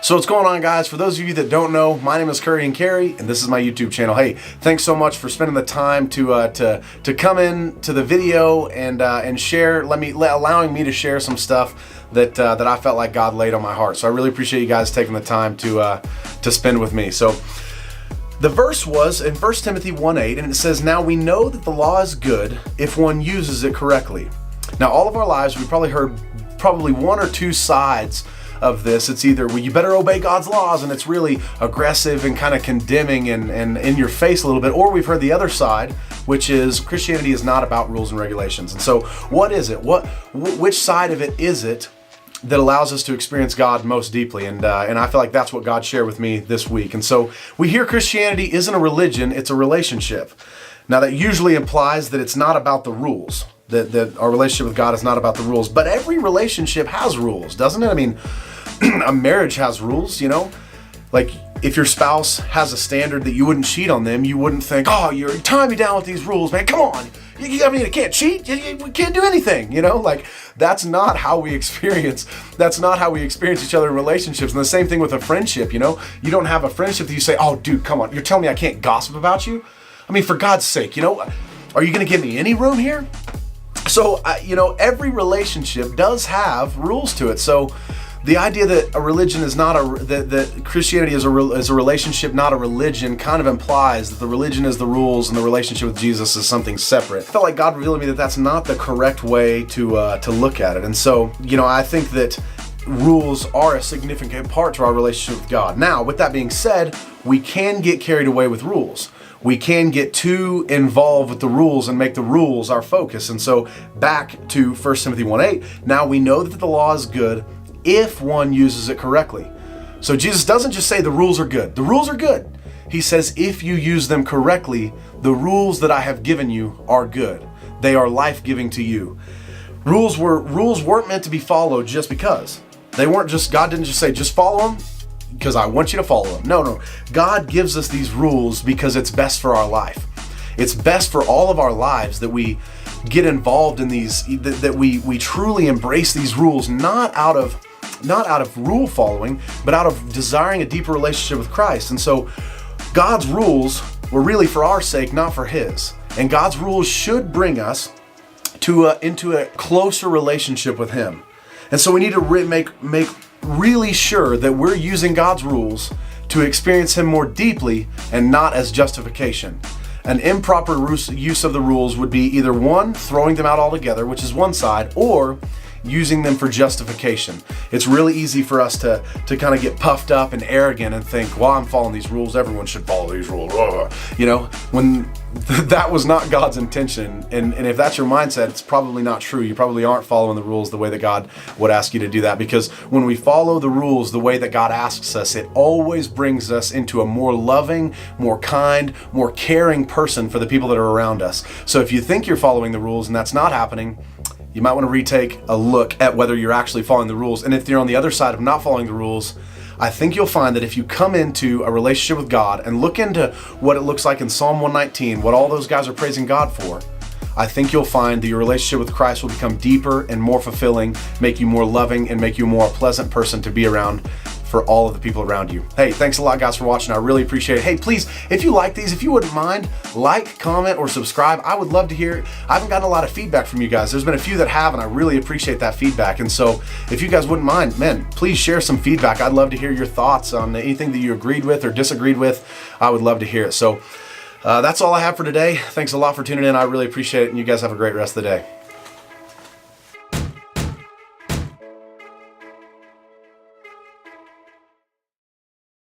So what's going on, guys? For those of you that don't know, my name is Curry and Carey, and this is my YouTube channel. Hey, thanks so much for spending the time to come in to the video and share, allowing me to share some stuff that I felt like God laid on my heart. So I really appreciate you guys taking the time to spend with me. So the verse was in 1 Timothy 1:8, and it says, "Now we know that the law is good if one uses it correctly." Now, all of our lives, we've probably heard one or two sides of this. It's either, well, you better obey God's laws, and it's really aggressive and kind of condemning and in your face a little bit, or we've heard the other side, which is Christianity is not about rules and regulations. And so what is it? Which side of it is it that allows us to experience God most deeply? And I feel like that's what God shared with me this week. And so we hear Christianity isn't a religion, it's a relationship. Now that usually implies that it's not about the rules, that our relationship with God is not about the rules, but every relationship has rules, doesn't it? I mean, a marriage has rules, you know? Like, if your spouse has a standard that you wouldn't cheat on them, you wouldn't think, oh, you're tying me down with these rules, man, come on. I mean, you can't cheat, we can't do anything, you know? Like, that's not how we experience each other in relationships. And the same thing with a friendship, you know? You don't have a friendship that you say, oh, dude, come on, you're telling me I can't gossip about you? I mean, for God's sake, you know, are you gonna give me any room here? So, you know, every relationship does have rules to it. So the idea that a religion is not that Christianity is a relationship, not a religion, kind of implies that the religion is the rules and the relationship with Jesus is something separate. I felt like God revealed to me that that's not the correct way to look at it. And so, you know, I think that rules are a significant part to our relationship with God. Now, with that being said, we can get carried away with rules. We can get too involved with the rules and make the rules our focus. And so back to 1 Timothy 1:8, now we know that the law is good if one uses it correctly. So Jesus doesn't just say the rules are good. The rules are good. He says if you use them correctly, the rules that I have given you are good. They are life-giving to you. Rules weren't meant to be followed just because. God didn't just say, just follow them because I want you to follow them. No. God gives us these rules because it's best for our life. It's best for all of our lives that we get involved in these, that we truly embrace these rules, not out of rule following, but out of desiring a deeper relationship with Christ. And so God's rules were really for our sake, not for His. And God's rules should bring us into a closer relationship with Him. And so we need to make really sure that we're using God's rules to experience Him more deeply and not as justification. An improper use of the rules would be either one, throwing them out altogether, which is one side, or using them for justification. It's really easy for us to kind of get puffed up and arrogant and think, well, I'm following these rules, everyone should follow these rules. You know, when that was not God's intention. And if that's your mindset, it's probably not true. You probably aren't following the rules the way that God would ask you to do that. Because when we follow the rules the way that God asks us, it always brings us into a more loving, more kind, more caring person for the people that are around us. So if you think you're following the rules and that's not happening, you might want to retake a look at whether you're actually following the rules. And if you're on the other side of not following the rules, I think you'll find that if you come into a relationship with God and look into what it looks like in Psalm 119, what all those guys are praising God for, I think you'll find that your relationship with Christ will become deeper and more fulfilling, make you more loving, and make you a more pleasant person to be around for all of the people around you. Hey, thanks a lot, guys, for watching. I really appreciate it. Hey, please, if you like these, if you wouldn't mind, like, comment, or subscribe. I would love to hear it. I haven't gotten a lot of feedback from you guys. There's been a few that have, and I really appreciate that feedback. And so if you guys wouldn't mind, man, please share some feedback. I'd love to hear your thoughts on anything that you agreed with or disagreed with. I would love to hear it. So that's all I have for today. Thanks a lot for tuning in. I really appreciate it, and you guys have a great rest of the day.